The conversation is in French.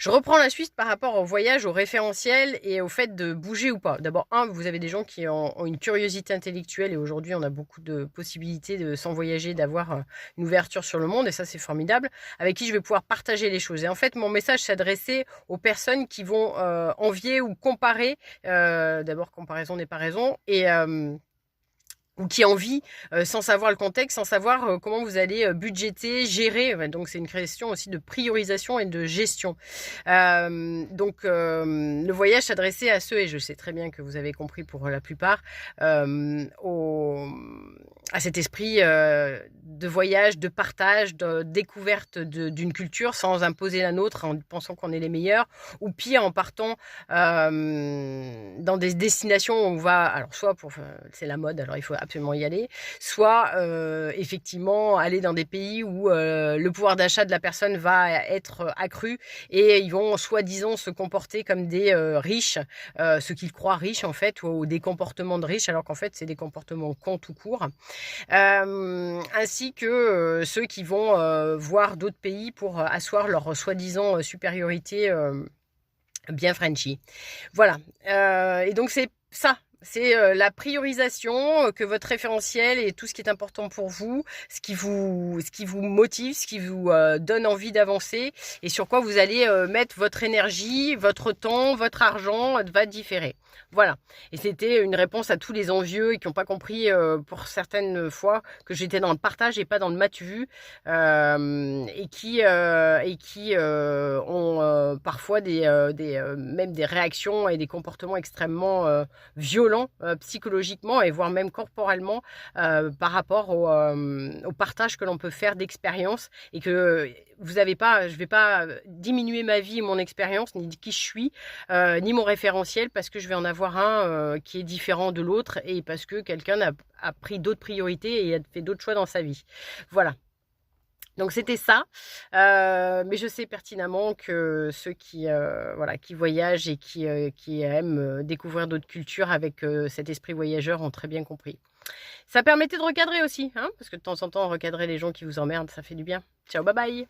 Je reprends la suite par rapport au voyage, au référentiel et au fait de bouger ou pas. D'abord, vous avez des gens qui ont une curiosité intellectuelle et aujourd'hui, on a beaucoup de possibilités sans voyager, d'avoir une ouverture sur le monde et ça, c'est formidable, avec qui je vais pouvoir partager les choses. Et en fait, mon message s'adressait aux personnes qui vont envier ou comparer. D'abord, comparaison n'est pas raison. Ou qui en vit sans savoir le contexte, sans savoir comment vous allez budgéter, gérer. Donc c'est une question aussi de priorisation et de gestion. Le voyage s'adressait à ceux, et je sais très bien que vous avez compris pour la plupart, à cet esprit de voyage, de partage, de découverte d'une culture sans imposer la nôtre en pensant qu'on est les meilleurs, ou pire en partant dans des destinations où on va, alors soit pour, c'est la mode, alors il faut absolument y aller, soit effectivement aller dans des pays où le pouvoir d'achat de la personne va être accru et ils vont soi-disant se comporter comme des riches, ce qu'ils croient riches en fait, ou des comportements de riches alors qu'en fait c'est des comportements cons tout court, ainsi que ceux qui vont voir d'autres pays pour asseoir leur soi-disant supériorité bien Frenchy. Voilà. Et donc c'est ça. C'est la priorisation, que votre référentiel et tout ce qui est important pour vous, ce qui vous motive, ce qui vous donne envie d'avancer et sur quoi vous allez mettre votre énergie, votre temps, votre argent va différer. Voilà. Et c'était une réponse à tous les envieux qui n'ont pas compris pour certaines fois que j'étais dans le partage et pas dans le matu-vu et qui ont parfois même des réactions et des comportements extrêmement violents psychologiquement et voire même corporellement par rapport au partage que l'on peut faire d'expérience et que vous avez pas, je vais pas diminuer ma vie et mon expérience ni qui je suis ni mon référentiel parce que je vais en avoir un qui est différent de l'autre et parce que quelqu'un a pris d'autres priorités et a fait d'autres choix dans sa vie. Voilà. Donc c'était ça, mais je sais pertinemment que ceux qui voyagent et qui aiment découvrir d'autres cultures avec cet esprit voyageur ont très bien compris. Ça permettait de recadrer aussi, hein, parce que de temps en temps, recadrer les gens qui vous emmerdent, ça fait du bien. Ciao, bye bye!